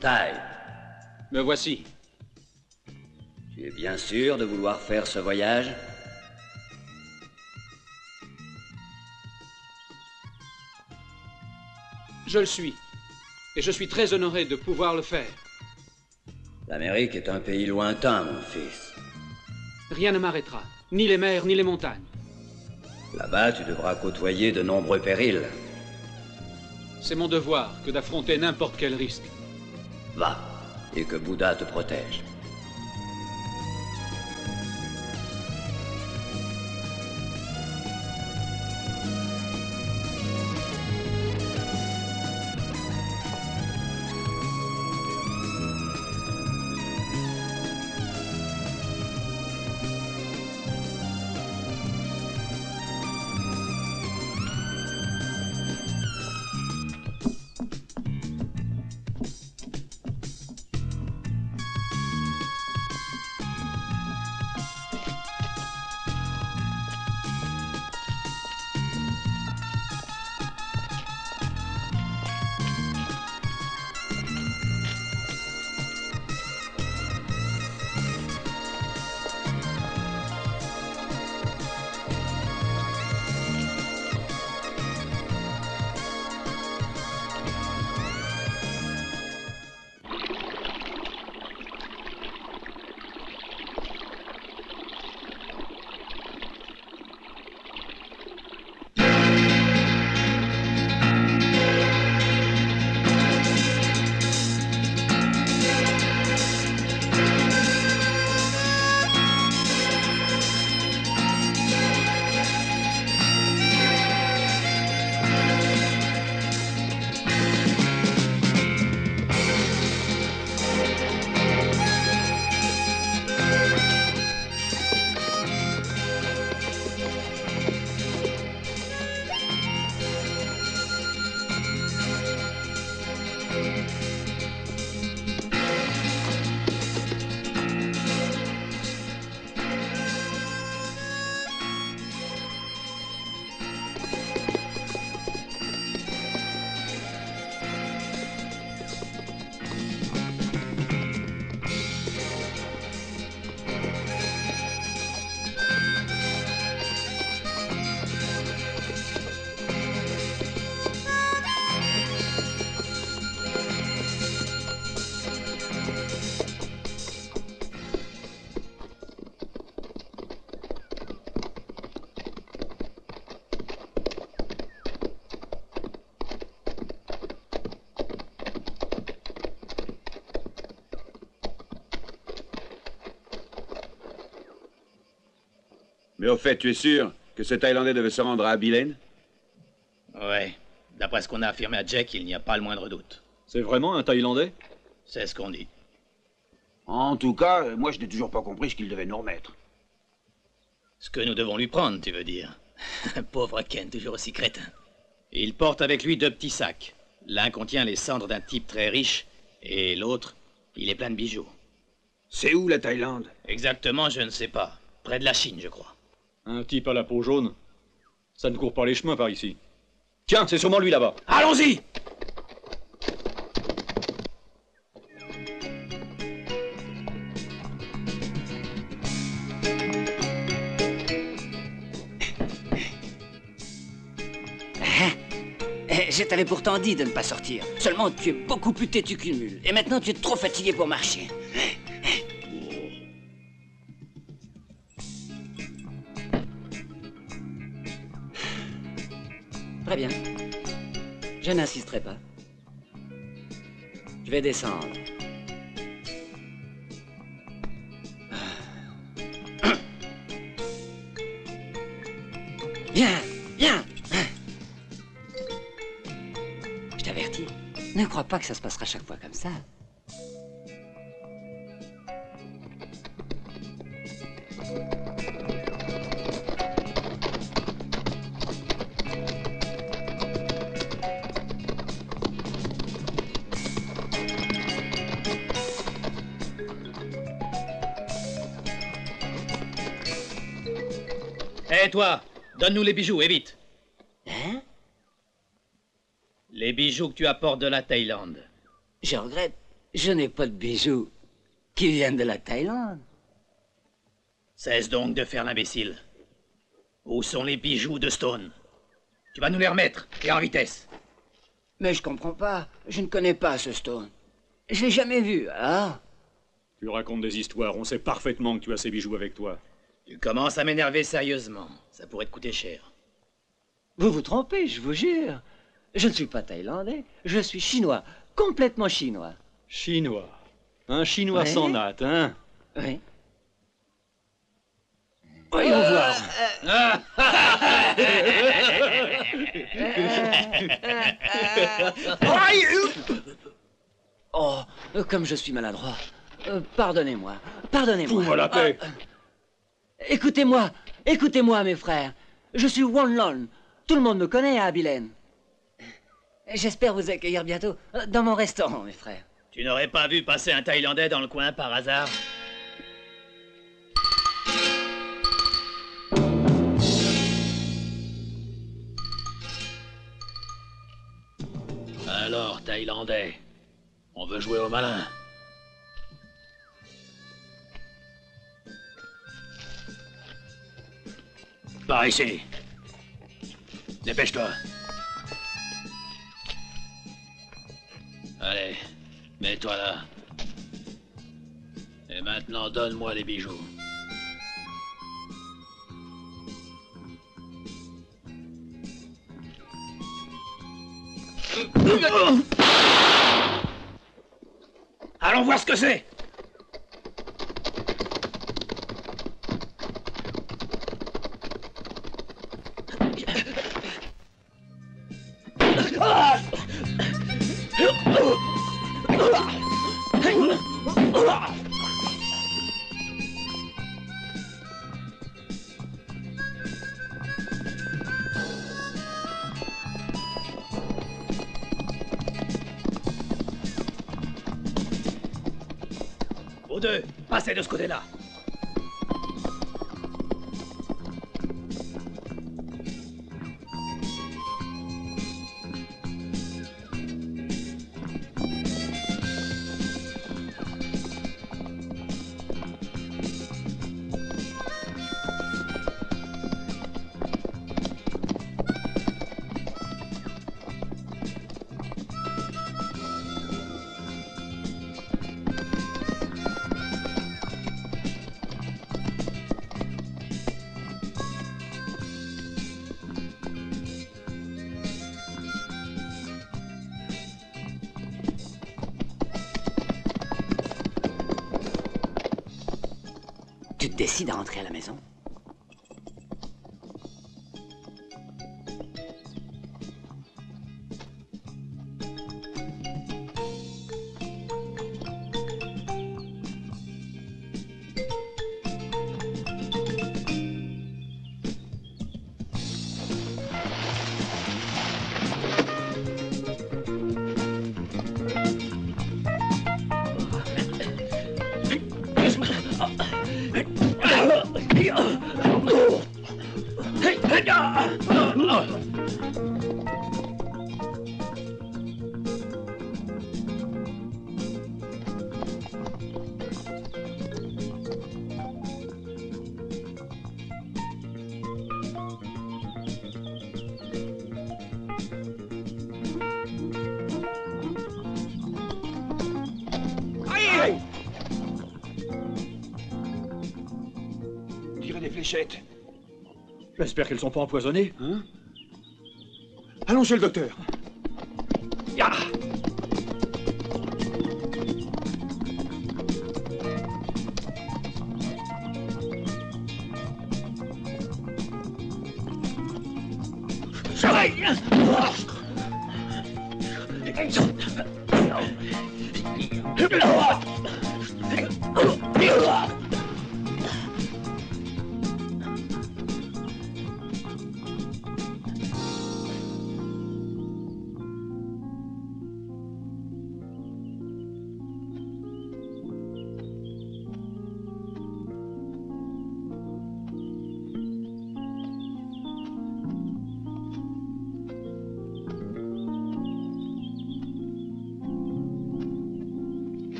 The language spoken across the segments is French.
Tai, Me voici. tu es bien sûr de vouloir faire ce voyage? Je le suis. Et je suis très honoré de pouvoir le faire. L'Amérique est un pays lointain, mon fils. Rien ne m'arrêtera. Ni les mers, ni les montagnes. Là-bas, tu devras côtoyer de nombreux périls. C'est mon devoir que d'affronter n'importe quel risque. Va, et que Bouddha te protège. Mais au fait, tu es sûr que ce Thaïlandais devait se rendre à Abilene? Ouais. D'après ce qu'on a affirmé à Jack, il n'y a pas le moindre doute. C'est vraiment un Thaïlandais? C'est ce qu'on dit. En tout cas, moi je n'ai toujours pas compris ce qu'il devait nous remettre. Ce que nous devons lui prendre, tu veux dire? Pauvre Ken, toujours aussi crétin. Il porte avec lui 2 petits sacs. L'un contient les cendres d'un type très riche, et l'autre, il est plein de bijoux. C'est où la Thaïlande? Exactement, je ne sais pas. Près de la Chine, je crois. Un type à la peau jaune. Ça ne court pas les chemins par ici. Tiens, c'est sûrement lui là-bas. Allons-y! Je t'avais pourtant dit de ne pas sortir. Seulement, tu es beaucoup plus têtu qu'une mule. Et maintenant, tu es trop fatigué pour marcher. Très bien. Je n'insisterai pas. Je vais descendre. Viens, viens. Je t'avertis, ne crois pas que ça se passera chaque fois comme ça. Hé, toi, donne-nous les bijoux, et vite. Hein? Les bijoux que tu apportes de la Thaïlande. Je regrette, Je n'ai pas de bijoux qui viennent de la Thaïlande. Cesse donc de faire l'imbécile. Où sont les bijoux de Stone? Tu vas nous les remettre, et en vitesse. Mais je comprends pas. Je ne connais pas ce Stone. Je l'ai jamais vu, alors. Tu racontes des histoires, on sait parfaitement que tu as ces bijoux avec toi. Tu commences à m'énerver sérieusement. Ça pourrait te coûter cher. Vous vous trompez, je vous jure. Je ne suis pas thaïlandais, je suis chinois, complètement chinois. Chinois. Un chinois Ouais. sans natte, hein? Oui. Voyons voir. Oh, comme je suis maladroit. Pardonnez-moi, pardonnez-moi. Fous-moi la paix. Écoutez-moi, écoutez-moi, mes frères. Je suis Wan Lon. Tout le monde me connaît à Abilene. J'espère vous accueillir bientôt dans mon restaurant, mes frères. Tu n'aurais pas vu passer un Thaïlandais dans le coin par hasard? Alors, Thaïlandais, on veut jouer au malin. Par ici. Dépêche-toi. Allez, mets-toi là. Et maintenant, donne-moi les bijoux. Allons voir ce que c'est. Vous deux, passez de ce côté-là. Tu te décides à rentrer à la maison? Tirez des fléchettes. J'espère qu'elles sont pas empoisonnées. Hein? Allons chez le docteur. Ya.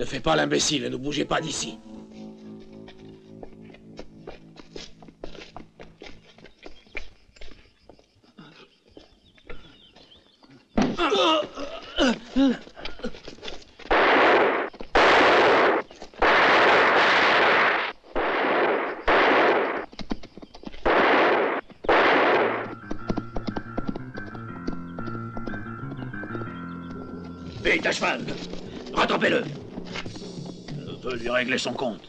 Ne fais pas l'imbécile et ne bougez pas d'ici. Vite, à cheval! Rattrapez-le! Je veux lui régler son compte.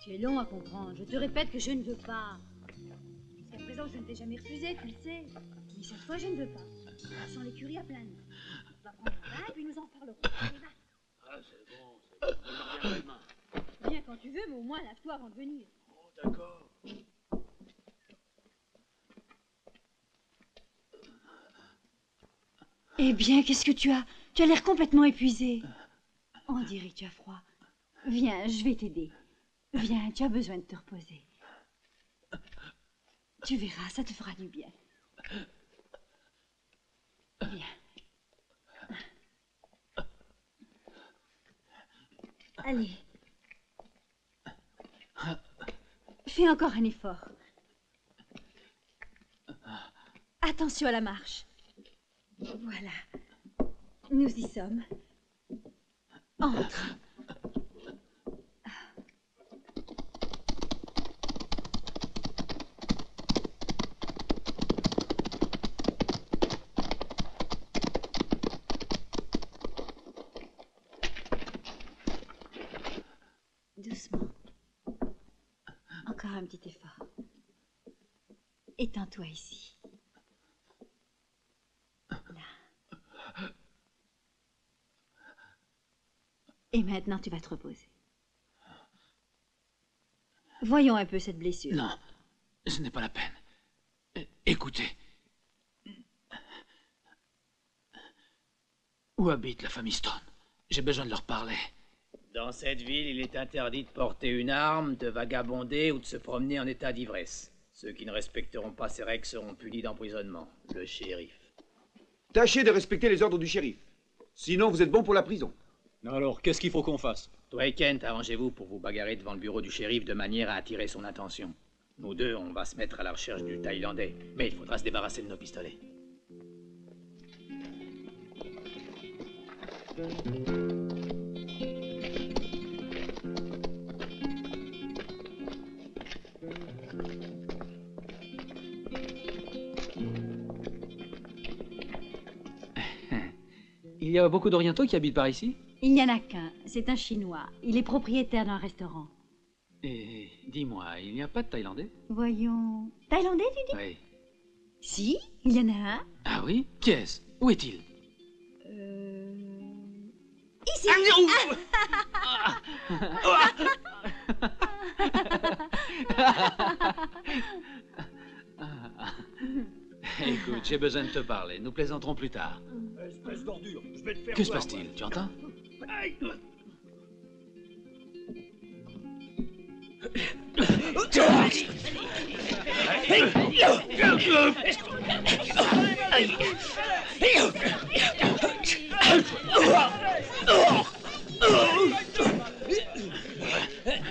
Tu es long à comprendre. Je te répète que je ne veux pas. Jusqu'à présent, je ne t'ai jamais refusé, tu le sais. Mais cette fois, je ne veux pas. Je sens l'écurie à plein nez. On va prendre un bain, puis nous en parlerons. Allez, va. Ah, c'est bon, c'est bon. Je reviendrai demain. Viens quand tu veux, mais au moins lave-toi avant de venir. Oh, d'accord. Eh bien, qu'est-ce que tu as? Tu as l'air complètement épuisé. On dirait que tu as froid. Viens, je vais t'aider. Viens, tu as besoin de te reposer. Tu verras, ça te fera du bien. Viens. Allez. Fais encore un effort. Attention à la marche. Voilà. Nous y sommes. Entre. Doucement. Encore un petit effort. Étends-toi ici. Là. Et maintenant, tu vas te reposer. Voyons un peu cette blessure. Non, ce n'est pas la peine. Écoutez. Où habite la famille Stone? J'ai besoin de leur parler. Dans cette ville, il est interdit de porter une arme, de vagabonder ou de se promener en état d'ivresse. Ceux qui ne respecteront pas ces règles seront punis d'emprisonnement. Le shérif. Tâchez de respecter les ordres du shérif. Sinon, vous êtes bon pour la prison. Alors, qu'est-ce qu'il faut qu'on fasse? Toi et Kent, arrangez-vous pour vous bagarrer devant le bureau du shérif de manière à attirer son attention. Nous deux, on va se mettre à la recherche du Thaïlandais. Mais il faudra se débarrasser de nos pistolets. Il y a beaucoup d'orientaux qui habitent par ici? Il n'y en a qu'un. C'est un Chinois. Il est propriétaire d'un restaurant. Et dis-moi, il n'y a pas de Thaïlandais? Voyons... Thaïlandais, tu dis? Oui. Si, il y en a un. Ah oui? Qui est-ce? Où est-il? Ici. Écoute, j'ai besoin de te parler. Nous plaisanterons plus tard. Espèce d'ordure, je vais te faire Que se voir, passe-t-il? moi. Tu entends? Aïe.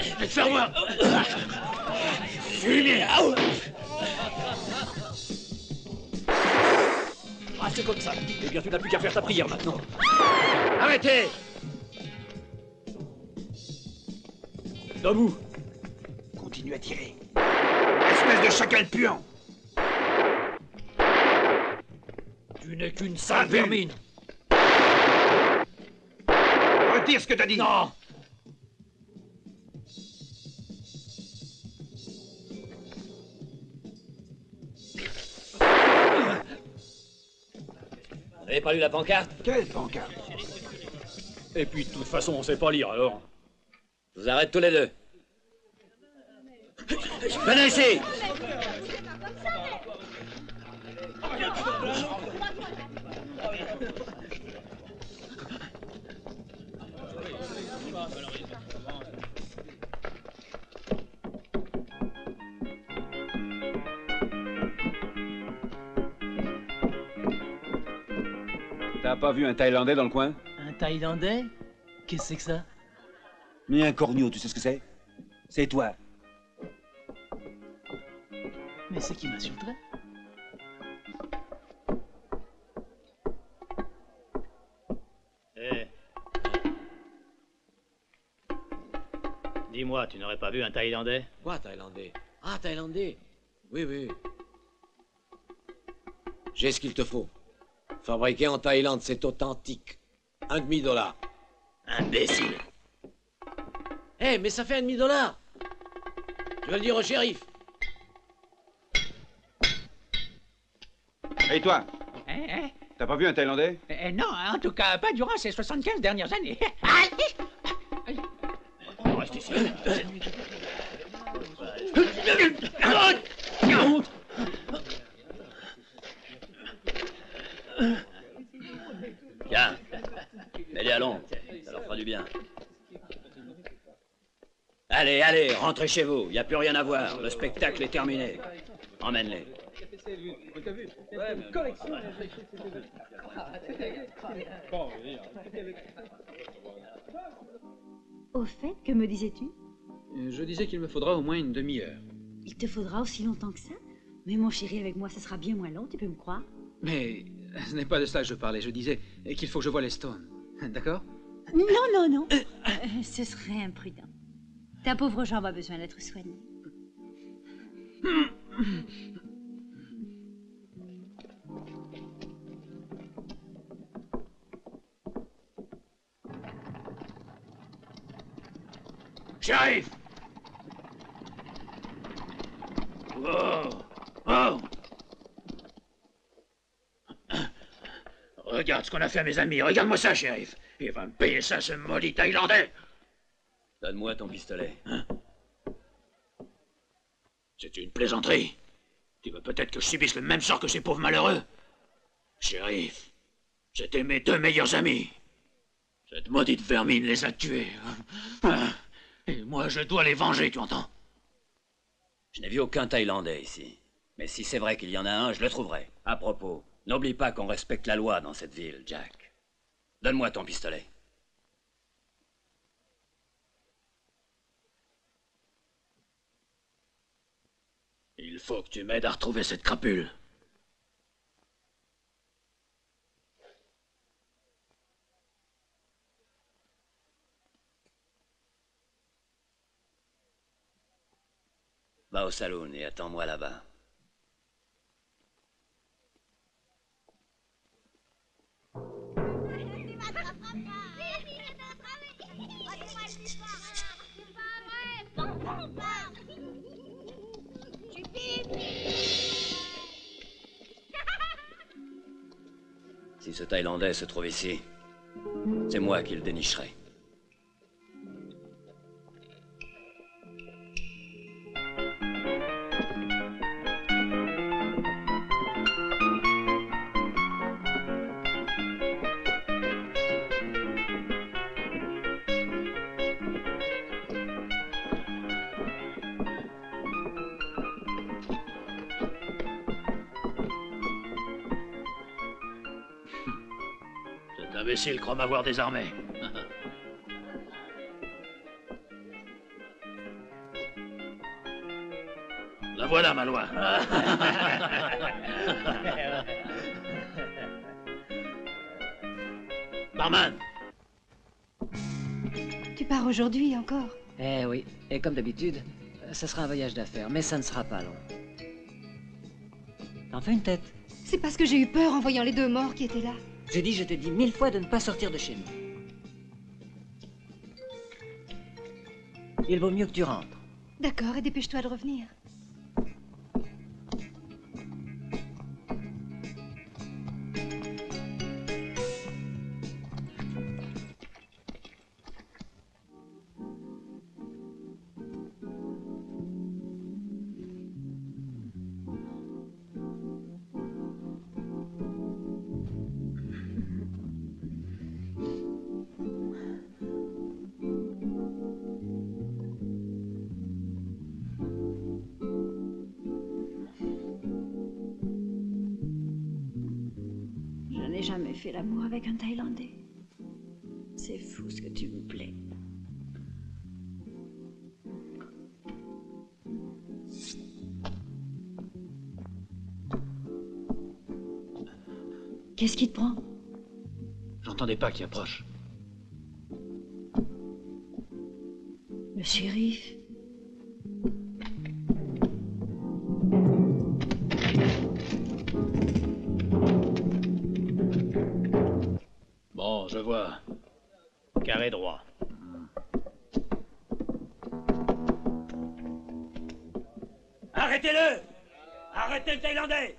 Je vais te faire voir. Fumier. Ah, c'est comme ça. Eh bien, tu n'as plus qu'à faire ta prière maintenant. Arrêtez. Debout. Continue à tirer. Espèce de chacal puant. Tu n'es qu'une sale vermine. Retire ce que t'as dit. Non. Vous n'avez pas lu la pancarte? Quelle pancarte? Et puis, de toute façon, on sait pas lire, alors. Je vous arrête tous les deux. Venez ici! T'as pas vu un Thaïlandais dans le coin? Un Thaïlandais? Qu'est-ce que c'est que ça? Ni un corneau, tu sais ce que c'est? C'est toi. Mais c'est qui m'insulterait? Eh. Dis-moi, tu n'aurais pas vu un Thaïlandais? Quoi, Thaïlandais? Ah, Thaïlandais? Oui, oui. J'ai ce qu'il te faut. Fabriqué en Thaïlande, c'est authentique. $1,5. Imbécile. Eh, mais ça fait $1,5. Je vais le dire au shérif. Et toi? Hein? T'as pas vu un Thaïlandais? Non, en tout cas, pas durant ces 75 dernières années. Reste ici. Tiens, mets-les à l'ombre, ça leur fera du bien. Allez, allez, rentrez chez vous, il n'y a plus rien à voir, le spectacle est terminé. Emmène-les. Au fait, que me disais-tu? Je disais qu'il me faudra au moins une demi-heure. Il te faudra aussi longtemps que ça? Mais mon chéri, avec moi, ça sera bien moins long, tu peux me croire? Mais ce n'est pas de cela que je parlais. Je disais qu'il faut que je voie les Stones. D'accord? Non, non, non. Ce serait imprudent. Ta pauvre jambe a besoin d'être soignée. J'arrive. Oh. Oh. Regarde ce qu'on a fait à mes amis. Regarde-moi ça, shérif. Il va me payer ça, ce maudit Thaïlandais. Donne-moi ton pistolet. Hein? C'est une plaisanterie. Tu veux peut-être que je subisse le même sort que ces pauvres malheureux? Shérif, c'était mes deux meilleurs amis. Cette maudite vermine les a tués. Et moi, je dois les venger, tu entends? Je n'ai vu aucun Thaïlandais ici. Mais si c'est vrai qu'il y en a un, je le trouverai. À propos, n'oublie pas qu'on respecte la loi dans cette ville, Jack. Donne-moi ton pistolet. Il faut que tu m'aides à retrouver cette crapule. Va au saloon et attends-moi là-bas. Si ce Thaïlandais se trouve ici, c'est moi qui le dénicherai. Cet imbécile croit m'avoir désarmé. La voilà, ma loi. Barman! Tu pars aujourd'hui encore? Eh oui, et comme d'habitude, ça sera un voyage d'affaires, mais ça ne sera pas long. T'en fais une tête. C'est parce que j'ai eu peur en voyant les deux morts qui étaient là. Je t'ai dit 1000 fois de ne pas sortir de chez nous. Il vaut mieux que tu rentres. D'accord, et dépêche-toi de revenir. Je n'ai jamais fait l'amour avec un Thaïlandais. C'est fou ce que tu me plais. Qu'est-ce qui te prend? J'entendais pas qui approche. Le shérif. Bon, je vois. Carré droit. Arrêtez-le! Arrêtez le Thaïlandais!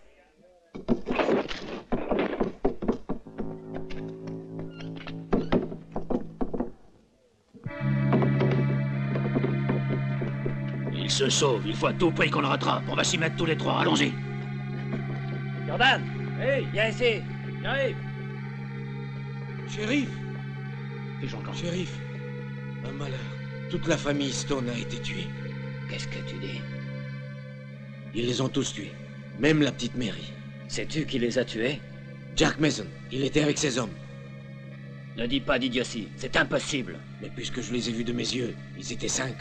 Il se sauve, il faut à tout prix qu'on le rattrape. On va s'y mettre tous les trois, allons-y. Jordan! Hey, viens ici! J'arrive! Shérif! Et j'entends. Shérif! Un malheur. Toute la famille Stone a été tuée. Qu'est-ce que tu dis? Ils les ont tous tués. Même la petite Mary. Sais-tu qui les a tués? Jack Mason. Il était avec ses hommes. Ne dis pas d'idiotie, c'est impossible. Mais puisque je les ai vus de mes yeux, ils étaient 5.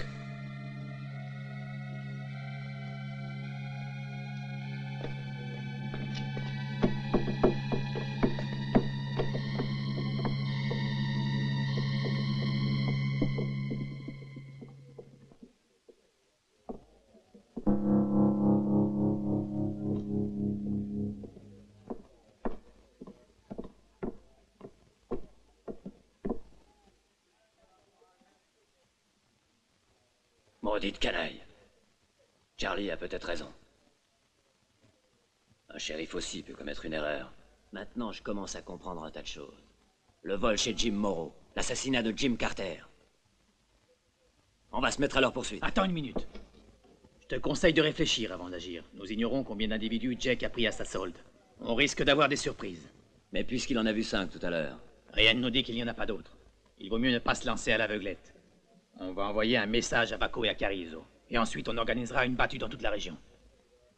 Maudite canaille. Charlie a peut-être raison. Un shérif aussi peut commettre une erreur. Maintenant, je commence à comprendre un tas de choses. Le vol chez Jim Morrow. L'assassinat de Jim Carter. On va se mettre à leur poursuite. Attends une minute. Je te conseille de réfléchir avant d'agir. Nous ignorons combien d'individus Jack a pris à sa solde. On risque d'avoir des surprises. Mais puisqu'il en a vu 5 tout à l'heure. Rien ne nous dit qu'il n'y en a pas d'autres. Il vaut mieux ne pas se lancer à l'aveuglette. On va envoyer un message à Baco et à Carrizo. Et ensuite, on organisera une battue dans toute la région.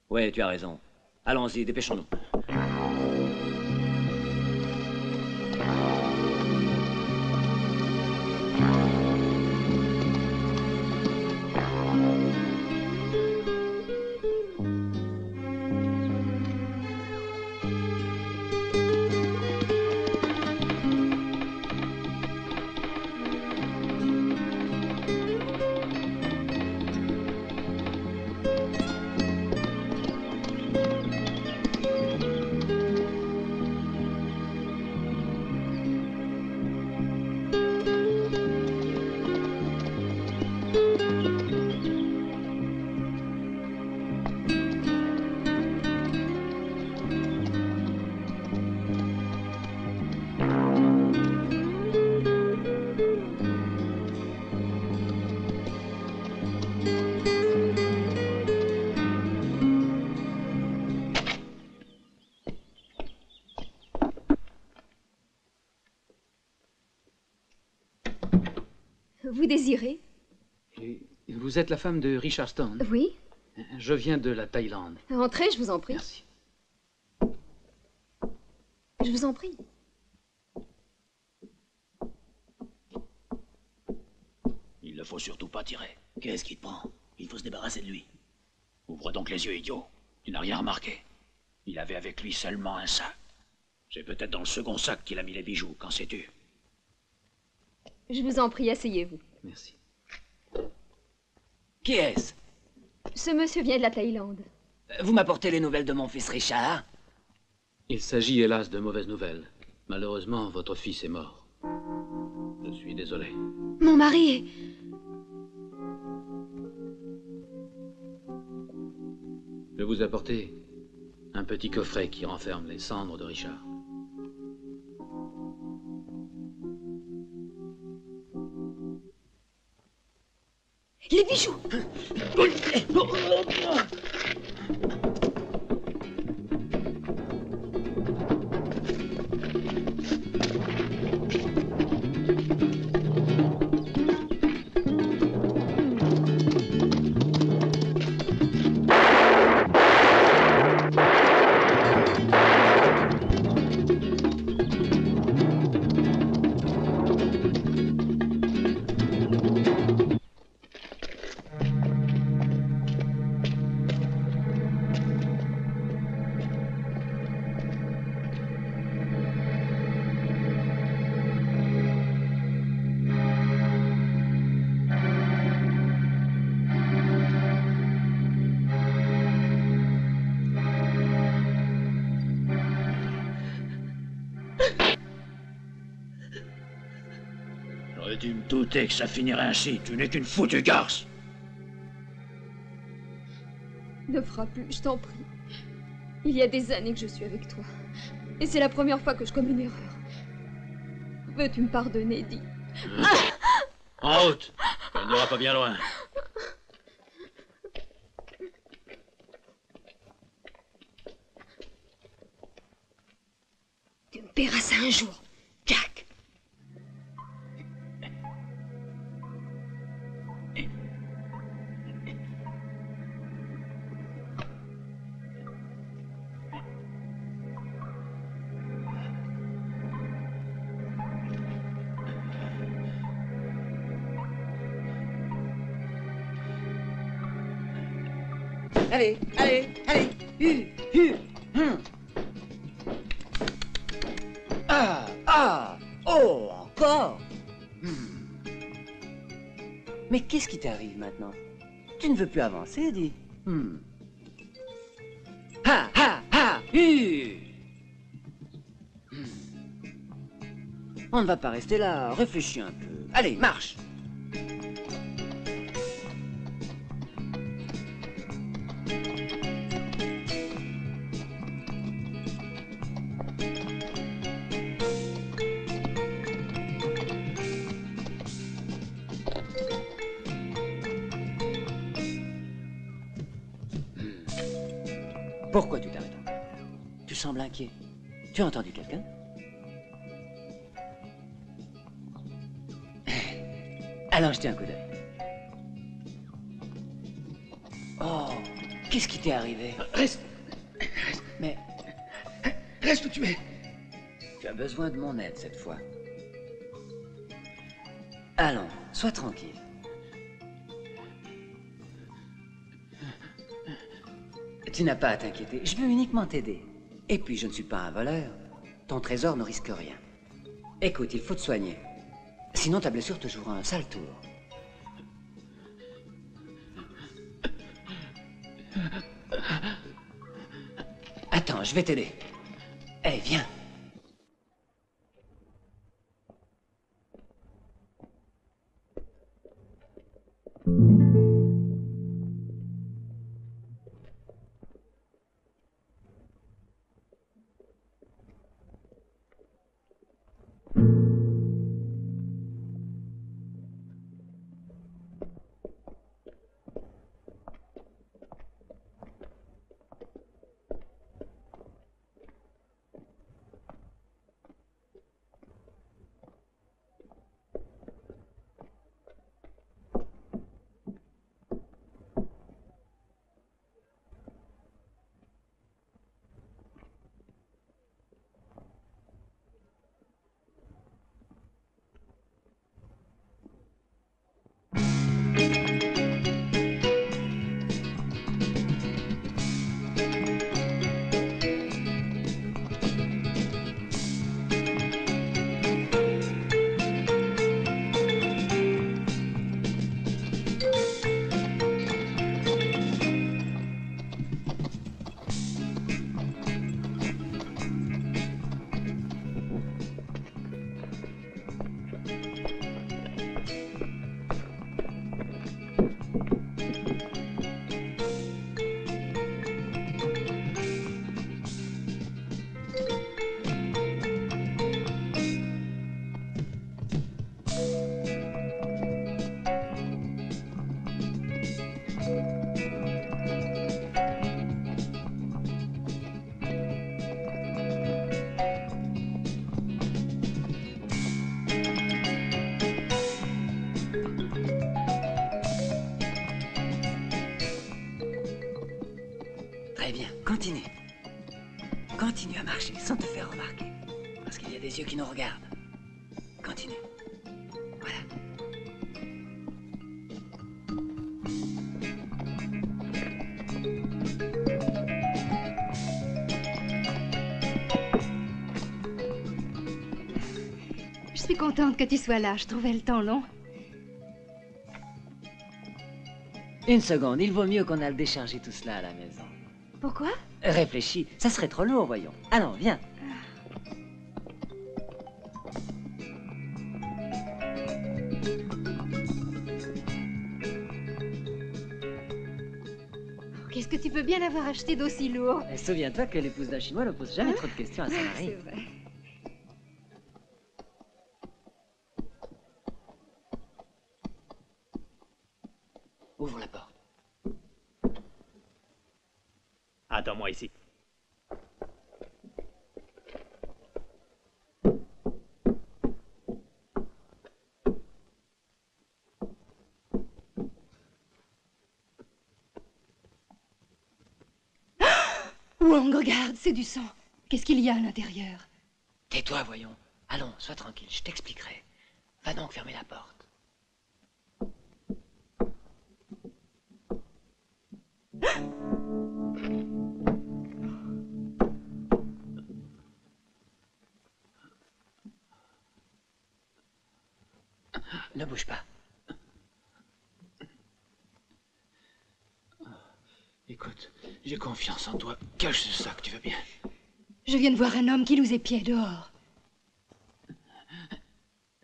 Ouais, tu as raison. Allons-y, dépêchons-nous. Vous désirez? Vous êtes la femme de Richard Stone? Oui. Je viens de la Thaïlande. Entrez, je vous en prie. Merci. Je vous en prie. Il ne faut surtout pas tirer. Qu'est-ce qui te prend? Il faut se débarrasser de lui. Ouvre donc les yeux, idiot. Tu n'as rien remarqué. Il avait avec lui seulement un sac. C'est peut-être dans le second sac qu'il a mis les bijoux. Qu'en sais-tu? Je vous en prie, asseyez-vous. Merci. Qui est-ce? Ce monsieur vient de la Thaïlande. Vous m'apportez les nouvelles de mon fils Richard? Il s'agit hélas de mauvaises nouvelles. Malheureusement, votre fils est mort. Je suis désolé. Mon mari est... Je vous apporter un petit coffret qui renferme les cendres de Richard. Les bijoux! J'aurais dû me douter que ça finirait ainsi. Tu n'es qu'une foutue garce. Ne frappe plus, je t'en prie. Il y a des années que je suis avec toi. Et c'est la première fois que je commets une erreur. Veux-tu me pardonner, dis? En route. Elle n'ira pas bien loin. Tu me paieras ça un jour, Jack. Allez, allez, allez. Ah, oh, encore. Mais qu'est-ce qui t'arrive maintenant? Tu ne veux plus avancer, dis. Ha, ha, ha, On ne va pas rester là, réfléchis un peu. Allez, marche. Pourquoi tu t'arrêtes encore? Tu sembles inquiet. Tu as entendu quelqu'un? Allons jeter un coup d'œil. Oh, qu'est-ce qui t'est arrivé? Reste. Mais... Reste où tu es. Tu as besoin de mon aide cette fois. Allons, sois tranquille. Tu n'as pas à t'inquiéter, je veux uniquement t'aider. Et puis, je ne suis pas un voleur. Ton trésor ne risque rien. Écoute, il faut te soigner. Sinon, ta blessure te jouera un sale tour. Attends, je vais t'aider. Allez, viens. Très bien, continue. Continue à marcher sans te faire remarquer. Parce qu'il y a des yeux qui nous regardent. Continue. Voilà. Je suis contente que tu sois là. Je trouvais le temps long. Une seconde, il vaut mieux qu'on aille décharger tout cela à la maison. Pourquoi? Réfléchis, ça serait trop lourd, voyons. Allons, viens. Qu'est-ce que tu peux bien avoir acheté d'aussi lourd? Et souviens-toi que l'épouse d'un Chinois ne pose jamais trop de questions à son mari. C'est vrai. Ouvre la porte. Attends-moi ici. Wong, regarde, c'est du sang. Qu'est-ce qu'il y a à l'intérieur? Tais-toi, voyons. Allons, sois tranquille, je t'expliquerai. Va donc fermer la porte. Ne bouge pas. Écoute, j'ai confiance en toi. Cache ce sac, tu veux bien? Je viens de voir un homme qui nous épiait dehors.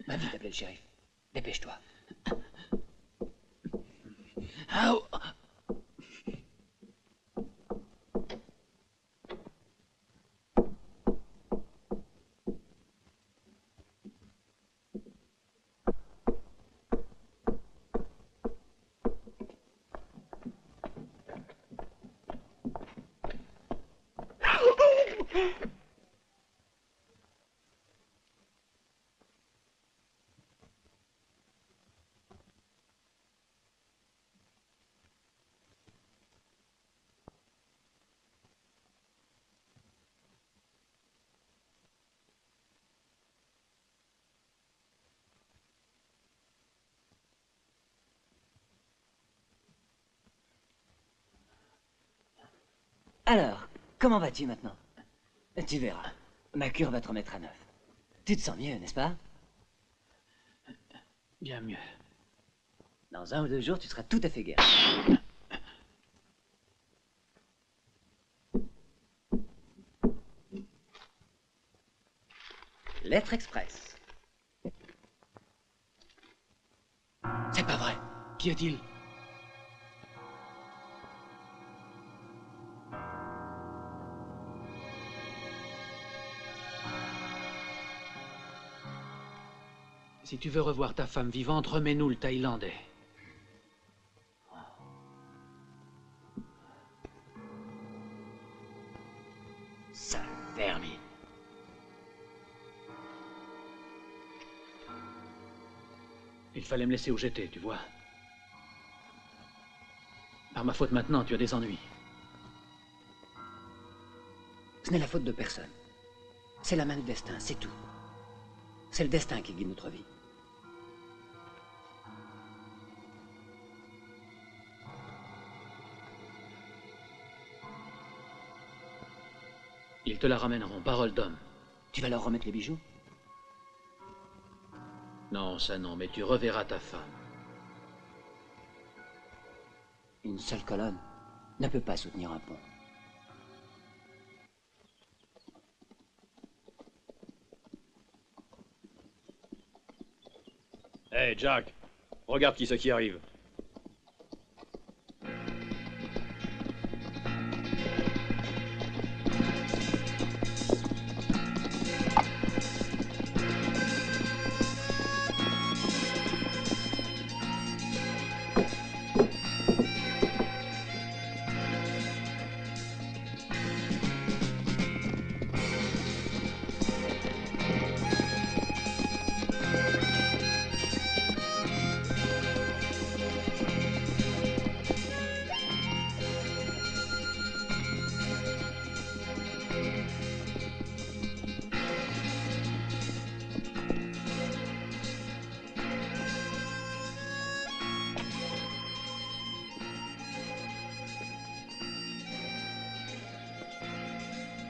Va vite appeler le shérif. Dépêche-toi. Au. Alors, comment vas-tu maintenant? Tu verras. Ma cure va te remettre à neuf. Tu te sens mieux, n'est-ce pas? Bien mieux. Dans 1 ou 2 jours, tu seras tout à fait guéri. Lettre express. C'est pas vrai. Qu'y a-t-il? Si tu veux revoir ta femme vivante, remets-nous le Thaïlandais. Sale vermine. Il fallait me laisser où j'étais, tu vois. Par ma faute maintenant, tu as des ennuis. Ce n'est la faute de personne. C'est la main du destin, c'est tout. C'est le destin qui guide notre vie. Ils te la ramèneront, parole d'homme. Tu vas leur remettre les bijoux? Non, ça non, mais tu reverras ta femme. Une seule colonne ne peut pas soutenir un pont. Hé, Jack, regarde qui c'est qui arrive.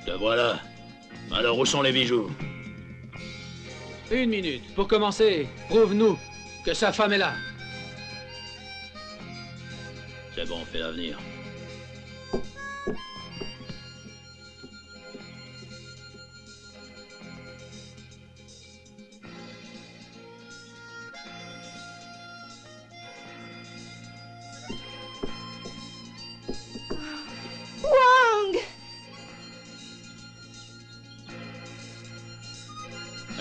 Te voilà. Alors où sont les bijoux? 1 minute. Pour commencer, prouve-nous que sa femme est là. C'est bon, fais l'avenir. Wang!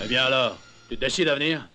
Eh bien alors, tu te décides à venir?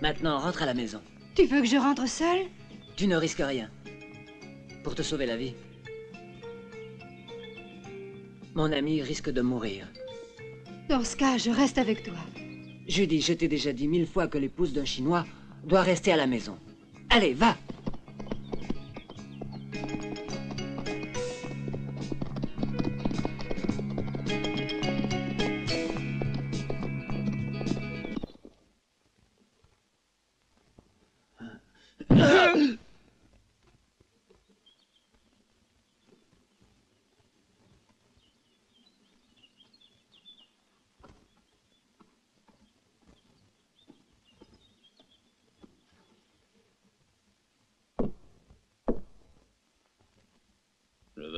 Maintenant, rentre à la maison. Tu veux que je rentre seule? Tu ne risques rien. Pour te sauver la vie. Mon ami risque de mourir. Dans ce cas, je reste avec toi. Judy, je t'ai déjà dit 1000 fois que l'épouse d'un Chinois doit rester à la maison. Allez, va!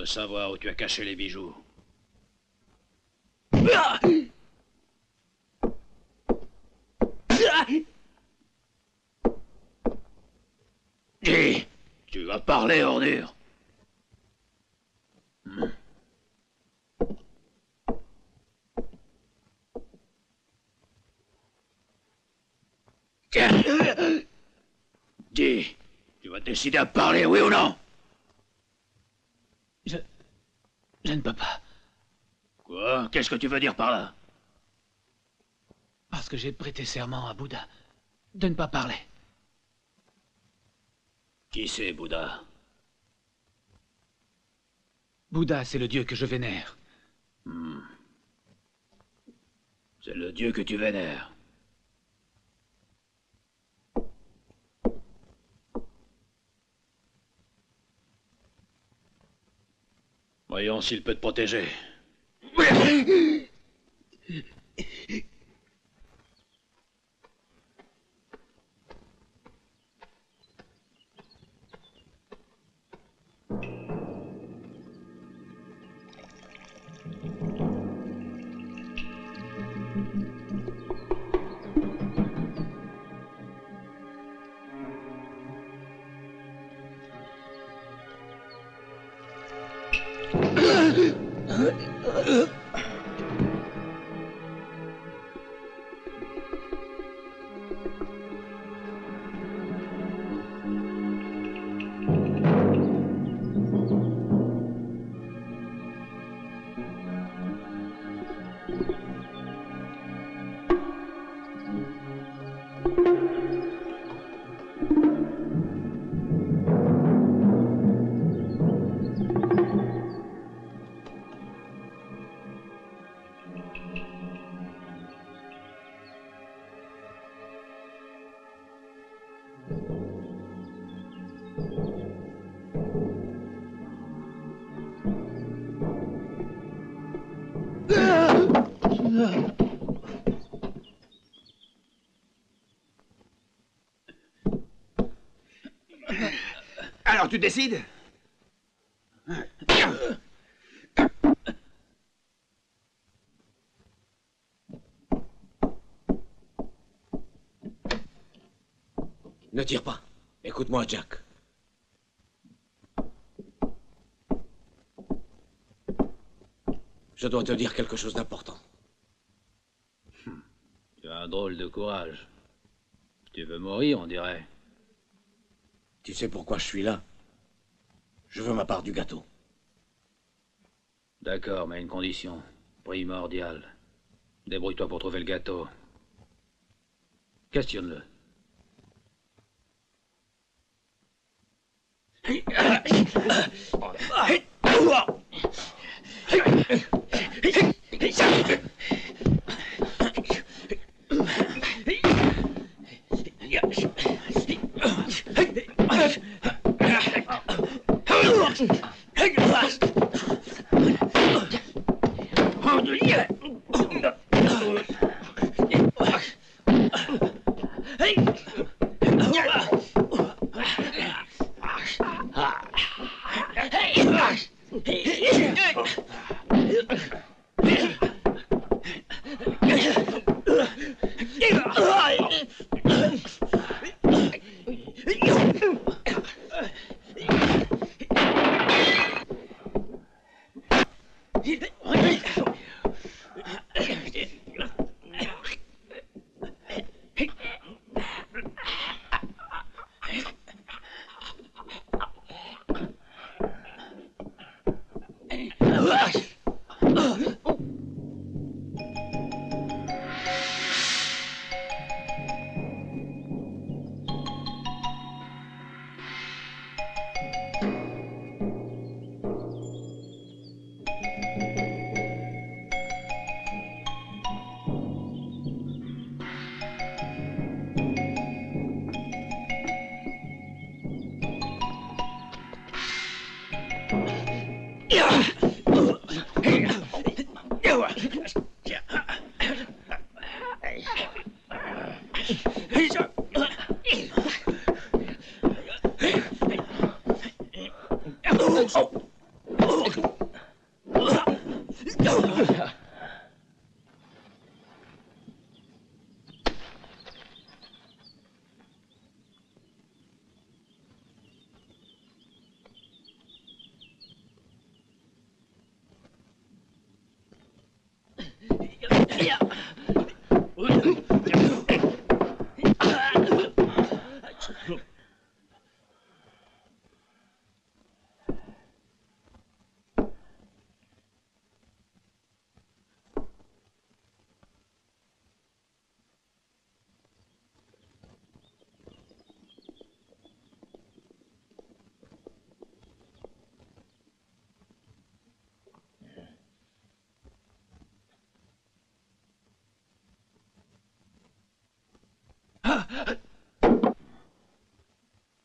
veux savoir où tu as caché les bijoux. Dis, tu vas parler, ordure. Dis, tu vas décider à parler, oui ou non? Je ne peux pas. Quoi? Qu'est-ce que tu veux dire par là? Parce que j'ai prêté serment à Bouddha de ne pas parler. Qui c'est, Bouddha? Bouddha, c'est le dieu que je vénère. C'est le dieu que tu vénères. Voyons s'il peut te protéger. Alors tu décides? Ne tire pas. Écoute-moi, Jack. Je dois te dire quelque chose d'important. Tu as un drôle de courage. Tu veux mourir, on dirait. Tu sais pourquoi je suis là? Je veux ma part du gâteau. D'accord, mais à une condition primordiale. Débrouille-toi pour trouver le gâteau. Questionne-le.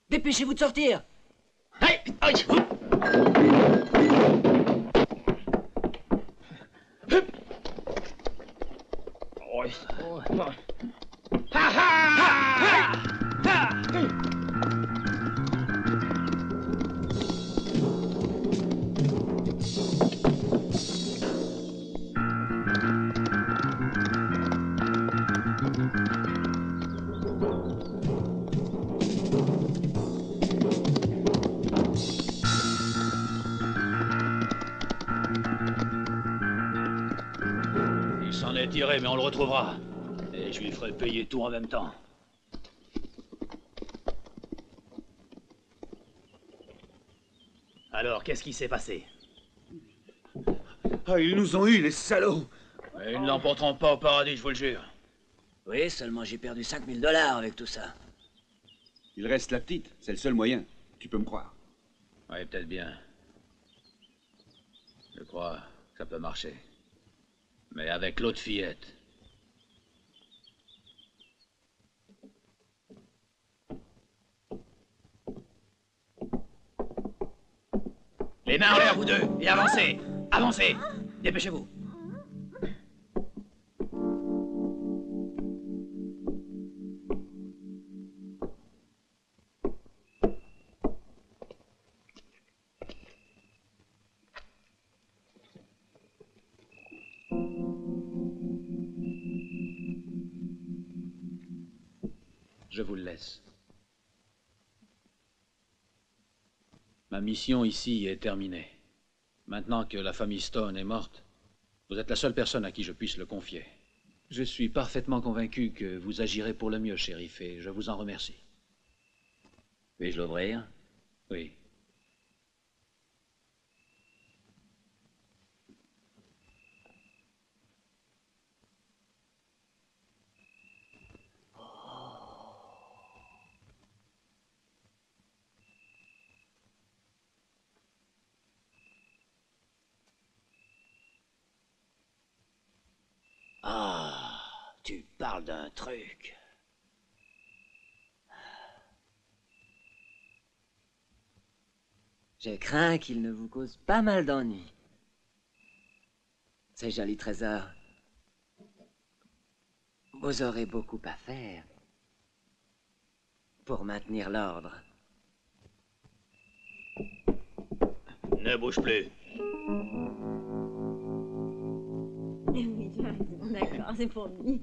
Dépêchez-vous de sortir. Il s'en est tiré, mais on le retrouvera. Et je lui ferai payer tout en même temps. Alors, qu'est-ce qui s'est passé? Ah, ils nous ont eu, les salauds! Mais ils ne l'emporteront pas au paradis, je vous le jure. Oui, seulement j'ai perdu 5000 $ avec tout ça. Il reste la petite, c'est le seul moyen. Tu peux me croire. Oui, peut-être bien. Je crois que ça peut marcher. Mais avec l'autre fillette. Les mains en l'air, vous deux, et avancez! Avancez! Dépêchez-vous! Je vous le laisse. Ma mission ici est terminée. Maintenant que la famille Stone est morte, vous êtes la seule personne à qui je puisse le confier. Je suis parfaitement convaincu que vous agirez pour le mieux, shérif, et je vous en remercie. Puis-je l'ouvrir? Oui. Ah, tu parles d'un truc. Je crains qu'il ne vous cause pas mal d'ennuis. Ces jolis trésors. Vous aurez beaucoup à faire pour maintenir l'ordre. Ne bouge plus. Oui, tu as raison. D'accord, c'est promis.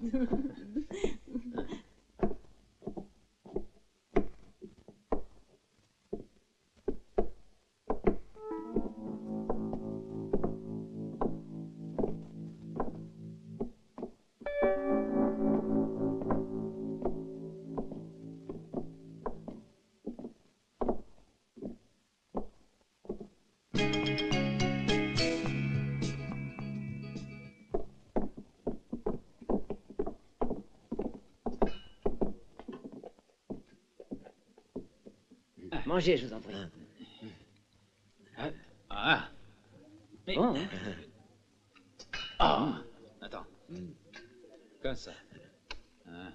Mangez, je vous en prie. Ah. Mais... Bon. Ah. Attends. Comme ça. Ah.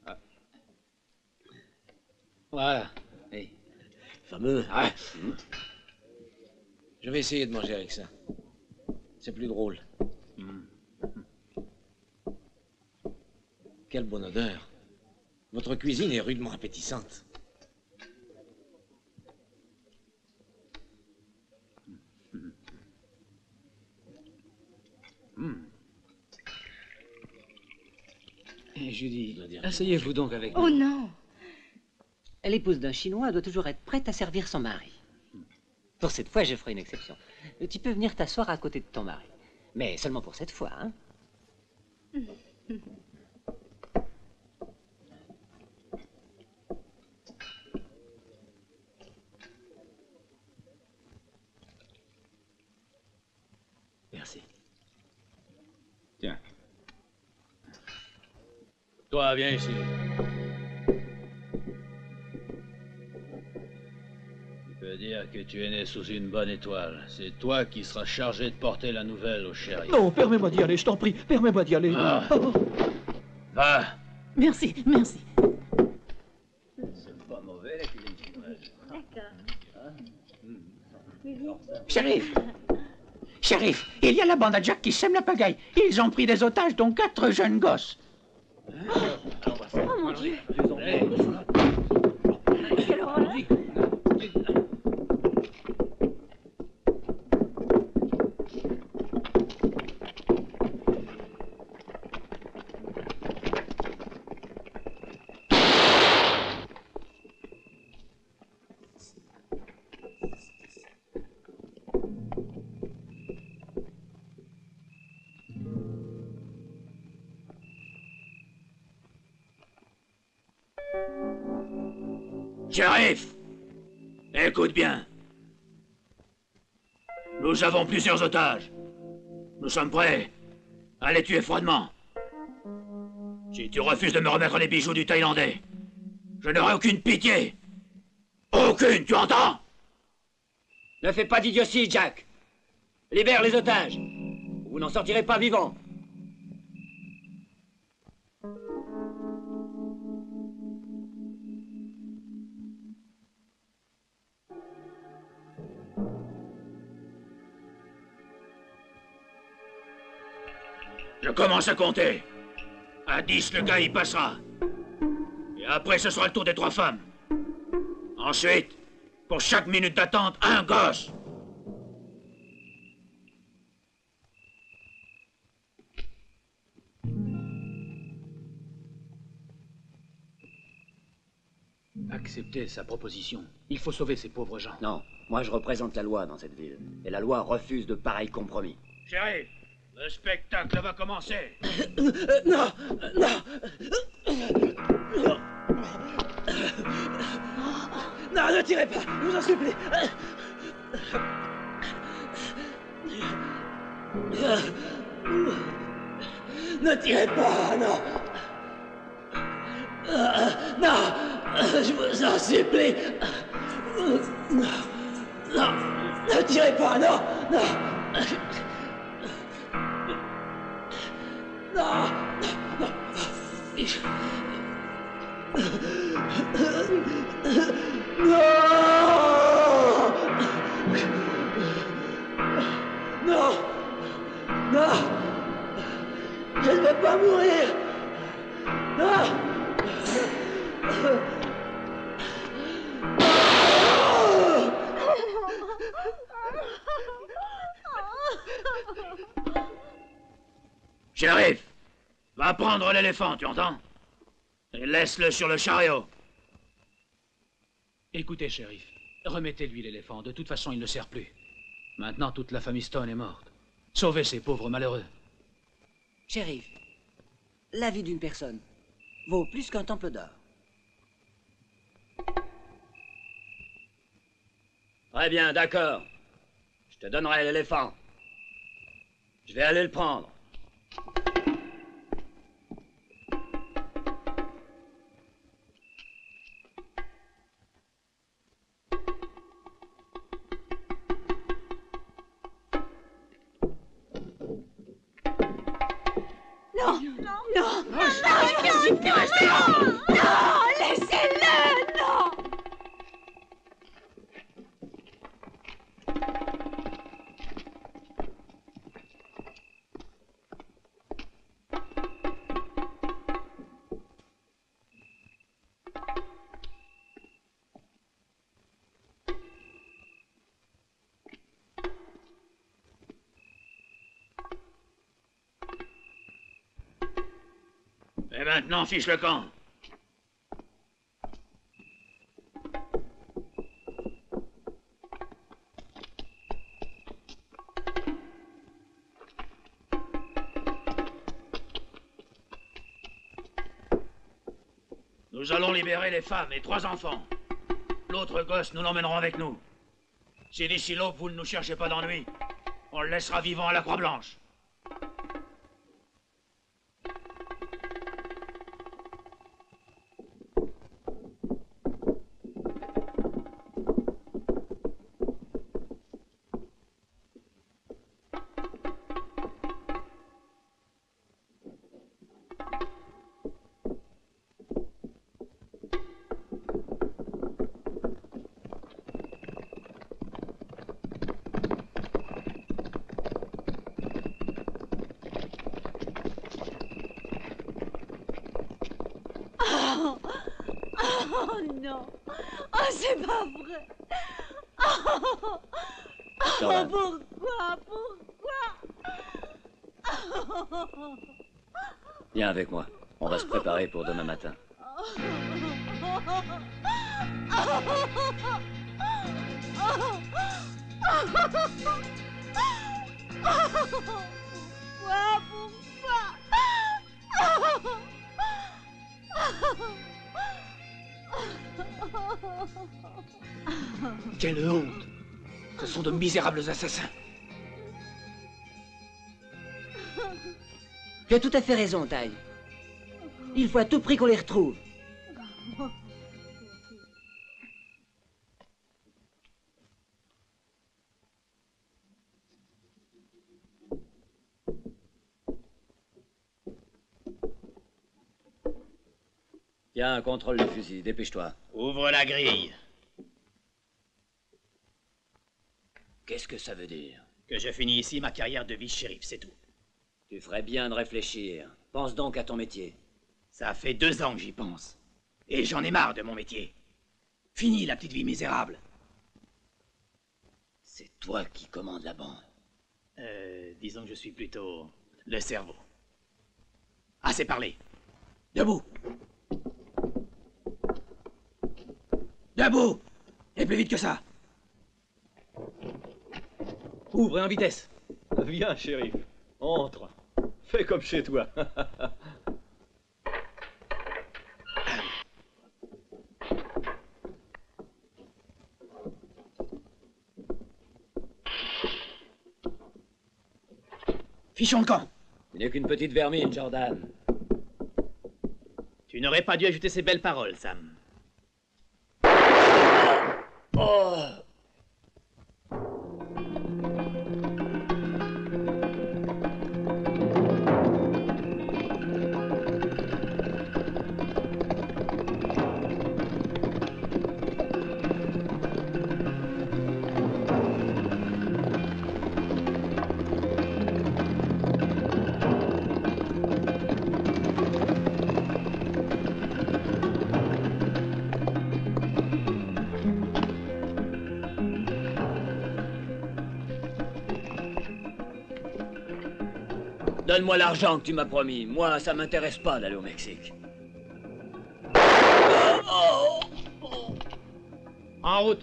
Ah. Voilà. Hey. Fameux. Ah. Je vais essayer de manger avec ça. C'est plus drôle. Quelle bonne odeur. Votre cuisine est rudement appétissante. Et Judy, asseyez-vous donc avec nous. Oh non! L'épouse d'un Chinois doit toujours être prête à servir son mari. Pour cette fois, je ferai une exception. Tu peux venir t'asseoir à côté de ton mari. Mais seulement pour cette fois, hein? Merci. Tiens. Toi, viens ici. Tu peux dire que tu es né sous une bonne étoile. C'est toi qui seras chargé de porter la nouvelle au shérif. Non, permets-moi d'y aller, je t'en prie. Permets-moi d'y aller. Ah. Oh. Va. Merci, merci. C'est pas mauvais, la cuisine chinoise. D'accord. Shérif! Shérif, il y a la bande à Jack qui sème la pagaille. Ils ont pris des otages, dont 4 jeunes gosses. Oh mon Dieu! Quelle horreur! Shérif! Écoute bien. Nous avons plusieurs otages. Nous sommes prêts à les tuer froidement. Si tu refuses de me remettre les bijoux du Thaïlandais, je n'aurai aucune pitié. Aucune, tu entends? Ne fais pas d'idiotie, Jack. Libère les otages. Ou vous n'en sortirez pas vivant. Je commence à compter. À 10, le gars y passera. Et après, ce sera le tour des 3 femmes. Ensuite, pour chaque minute d'attente, un gosse. Acceptez sa proposition. Il faut sauver ces pauvres gens. Non, moi je représente la loi dans cette ville. Et la loi refuse de pareils compromis. Shérif, le spectacle va commencer. Non, non. Non, ne tirez pas, je vous en supplie. Ne tirez pas, non. Non, je vous en supplie. Non, ne tirez pas, non, non. Non, non. Non, non, je ne veux pas mourir. Non. Shérif, va prendre l'éléphant, tu entends? Et laisse-le sur le chariot. Écoutez, shérif, remettez-lui l'éléphant. De toute façon, il ne sert plus. Maintenant, toute la famille Stone est morte. Sauvez ces pauvres malheureux. Shérif, la vie d'une personne vaut plus qu'un temple d'or. Très bien, d'accord. Je te donnerai l'éléphant. Je vais aller le prendre. Non, non, non, non, non, laissez-le, non. Et maintenant, fiche le camp. Nous allons libérer les femmes et 3 enfants. L'autre gosse, nous l'emmènerons avec nous. Si d'ici l'aube, vous ne nous cherchez pas d'ennui, on le laissera vivant à la Croix-Blanche. Oh non. Oh, c'est pas vrai. Oh, Jordan. pourquoi? Viens avec moi. On va se préparer pour demain matin. Quelle honte! Ce sont de misérables assassins. Tu as tout à fait raison, Ty. Il faut à tout prix qu'on les retrouve. Tiens, contrôle le fusil, dépêche-toi. Ouvre la grille. Qu'est-ce que ça veut dire? Que je finis ici ma carrière de vice-shérif, c'est tout. Tu ferais bien de réfléchir. Pense donc à ton métier. Ça fait 2 ans que j'y pense. Et j'en ai marre de mon métier. Fini la petite vie misérable. C'est toi qui commandes la bande. Disons que je suis plutôt le cerveau. Assez parlé. Debout. Debout. Et plus vite que ça. Ouvre en vitesse. Viens, shérif. Entre. Fais comme chez toi. Fichons le camp. Tu n'es qu'une petite vermine, Jordan. Tu n'aurais pas dû ajouter ces belles paroles, Sam. Oh! Donne-moi l'argent que tu m'as promis. Moi, ça m'intéresse pas d'aller au Mexique. En route.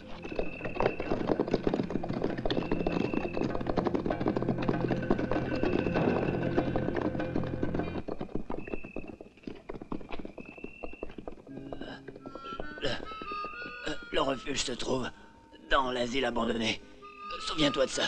Le refuge se trouve dans l'asile abandonné. Souviens-toi de ça.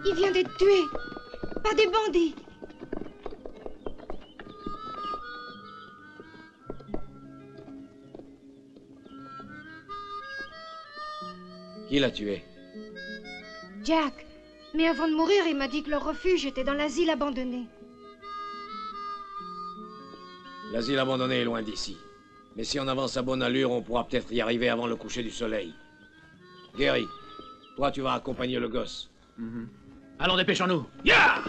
Il vient d'être tué par des bandits. Qui l'a tué? Jack. Mais avant de mourir, il m'a dit que leur refuge était dans l'asile abandonné. L'asile abandonné est loin d'ici. Mais si on avance à bonne allure, on pourra peut-être y arriver avant le coucher du soleil. Gary, toi tu vas accompagner le gosse. Allons, dépêchons-nous. Ya!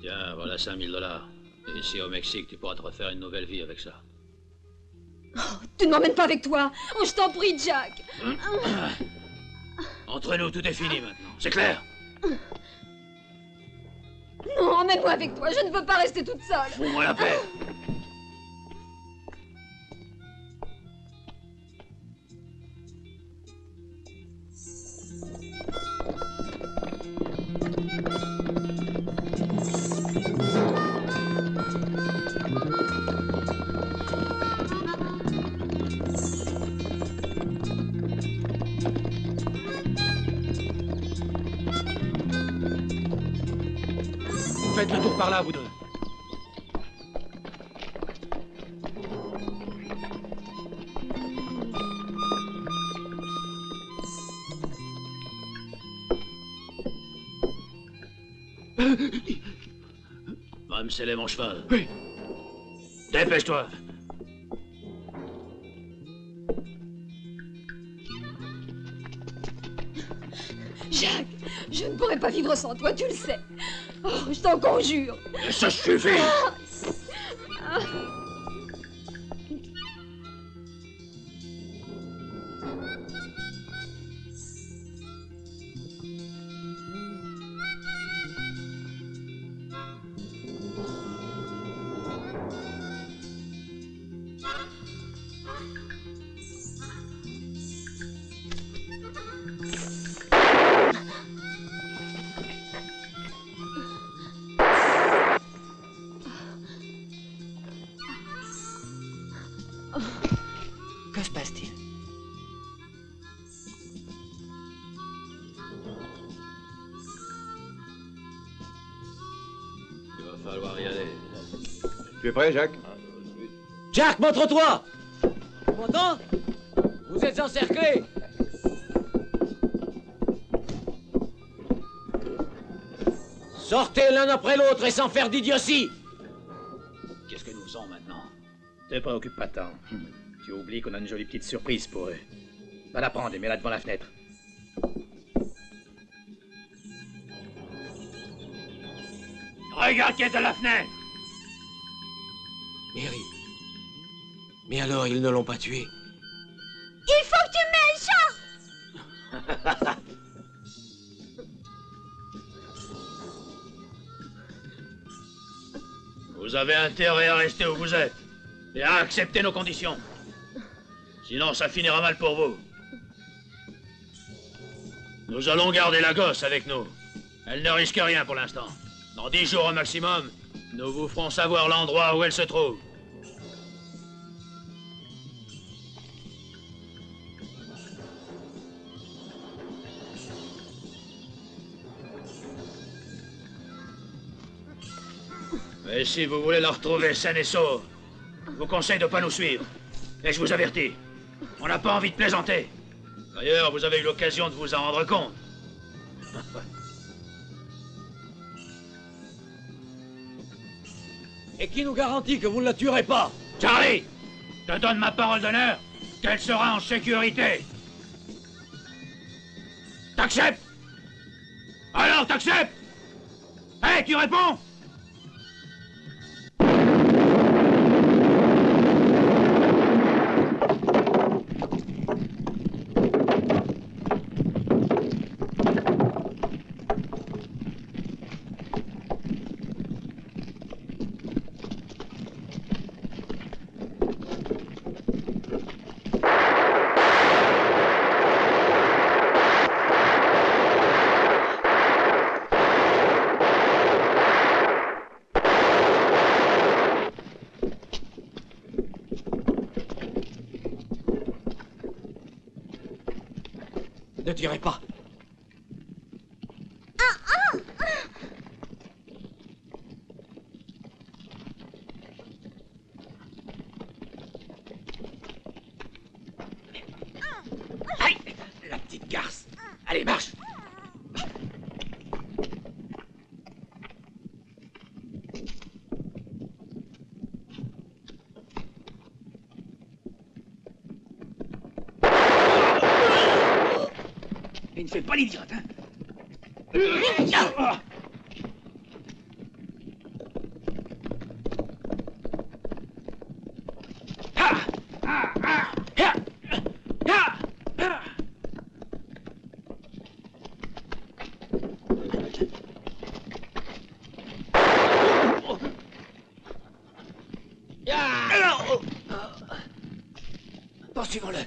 Tiens, voilà $5000. Et ici au Mexique, tu pourras te refaire une nouvelle vie avec ça. Tu ne m'emmènes pas avec toi. Oh, je t'en prie, Jack. Entre nous, tout est fini maintenant. C'est clair? Non, emmène-moi avec toi. Je ne veux pas rester toute seule. Fous-moi la paix. Faites le tour par là, vous deux. Va me sceller mon cheval. Oui. Dépêche-toi. Jack, je ne pourrais pas vivre sans toi, tu le sais. Oh, je t'en conjure. Ça suffit. Ah. Que se passe-t-il? Il va falloir y aller. Tu es prêt, Jacques? Jack, montre-toi! Tu m'entends? Vous êtes encerclés! Sortez l'un après l'autre et sans faire d'idiotie! Qu'est-ce que nous faisons maintenant? Te préoccupe pas tant. Tu oublies qu'on a une jolie petite surprise pour eux. Va la prendre et mets-la devant la fenêtre. Regarde qui est à la fenêtre. Mary. Mais alors, ils ne l'ont pas tué? Il faut que tu m'aides, Vous avez intérêt à rester où vous êtes et à accepter nos conditions. Sinon, ça finira mal pour vous. Nous allons garder la gosse avec nous. Elle ne risque rien pour l'instant. Dans 10 jours au maximum, nous vous ferons savoir l'endroit où elle se trouve. Mais si vous voulez la retrouver saine et sauve, je vous conseille de ne pas nous suivre. Et je vous avertis, on n'a pas envie de plaisanter. D'ailleurs, vous avez eu l'occasion de vous en rendre compte. Et qui nous garantit que vous ne la tuerez pas? Charlie, je te donne ma parole d'honneur qu'elle sera en sécurité. T'acceptes? Alors, t'acceptes? Hé, tu réponds? Ne tirez pas. Aïe, la petite garce. Allez, marche. Et ne fais pas l'idiote, hein. Poursuivons-le.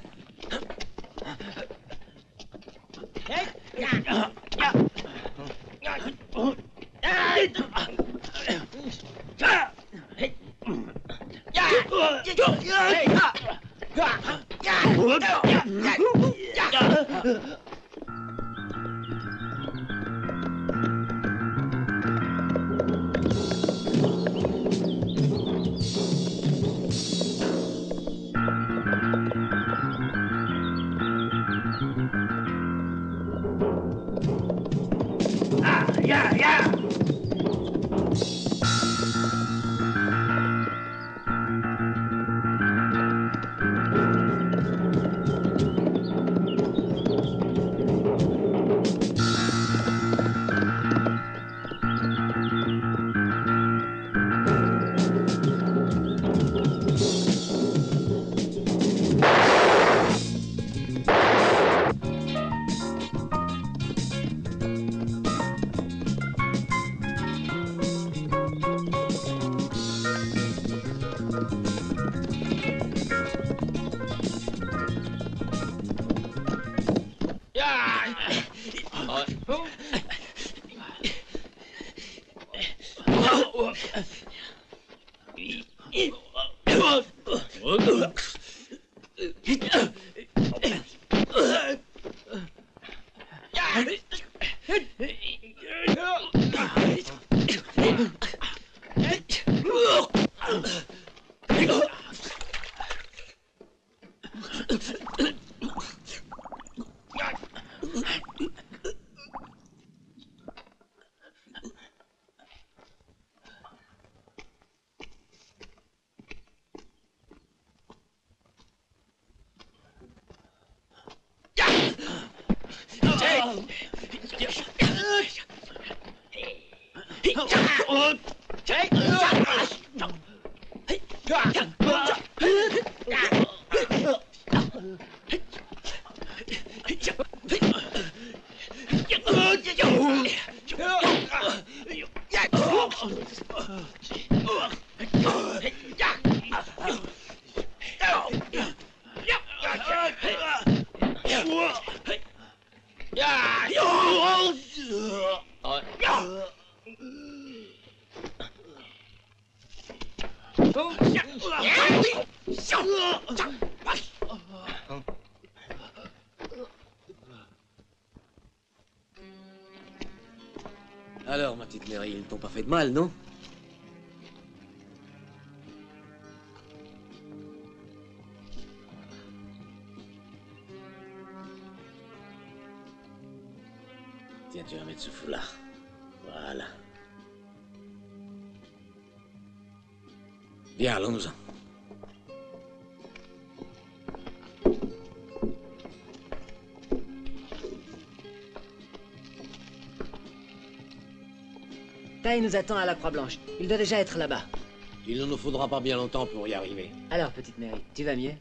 Alors, ma petite Mary, ils t'ont pas fait de mal, non? Tiens, tu vas mettre ce foulard. Voilà. Bien, allons-nous-en. Ty nous attend à la Croix-Blanche. Il doit déjà être là-bas. Il ne nous faudra pas bien longtemps pour y arriver. Alors, petite Mary, tu vas mieux?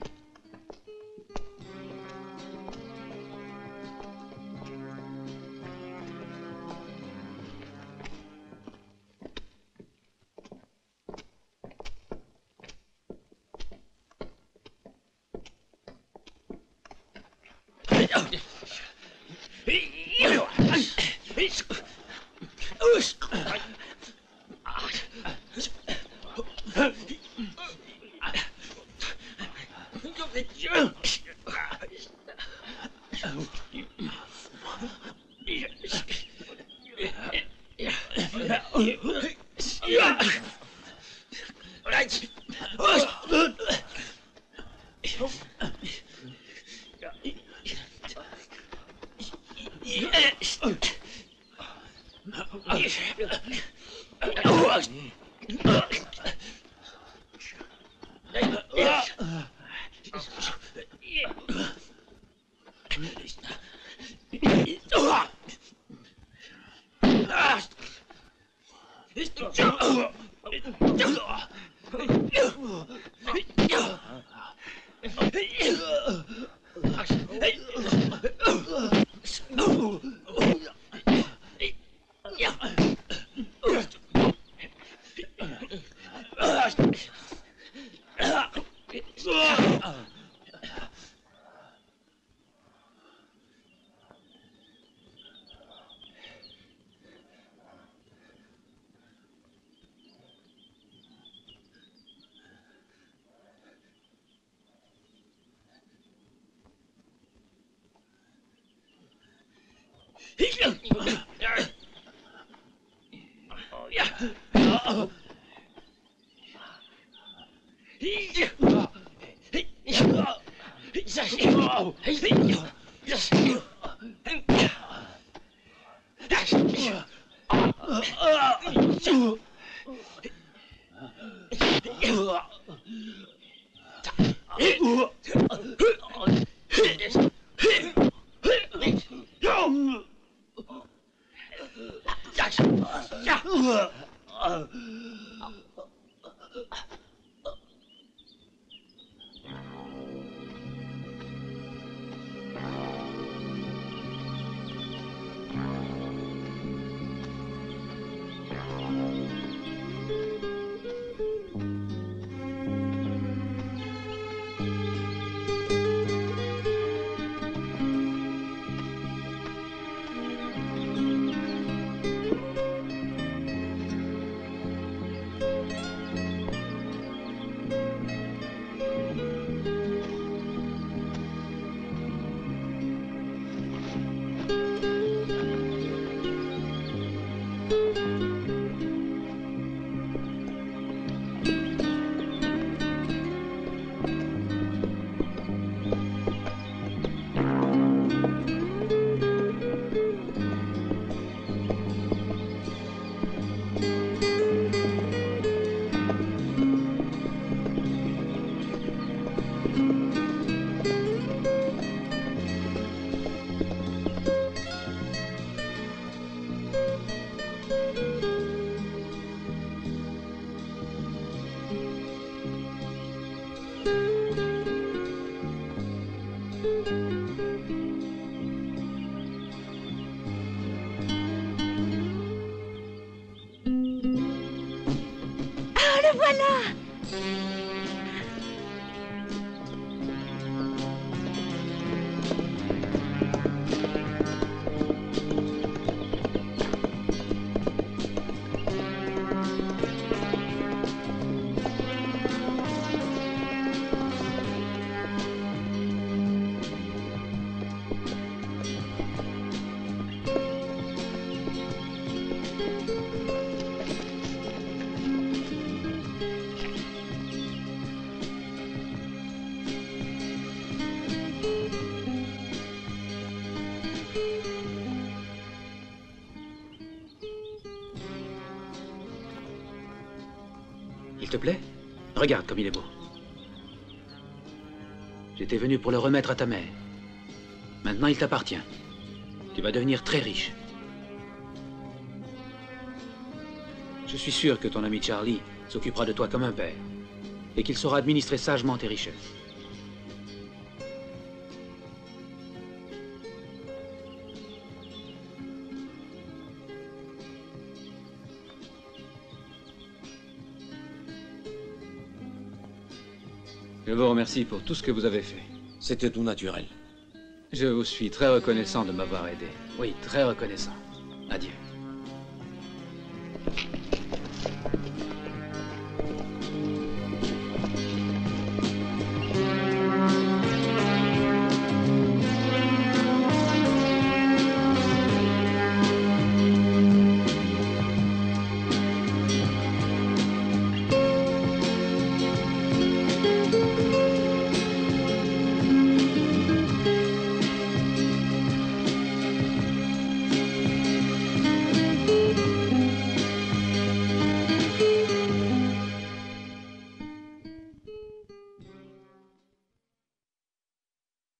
Il te plaît? Regarde comme il est beau. J'étais venu pour le remettre à ta mère. Maintenant, il t'appartient. Tu vas devenir très riche. Je suis sûr que ton ami Charlie s'occupera de toi comme un père et qu'il saura administrer sagement tes richesses. Je vous remercie pour tout ce que vous avez fait. C'était tout naturel. Je vous suis très reconnaissant de m'avoir aidé. Oui, très reconnaissant. Adieu.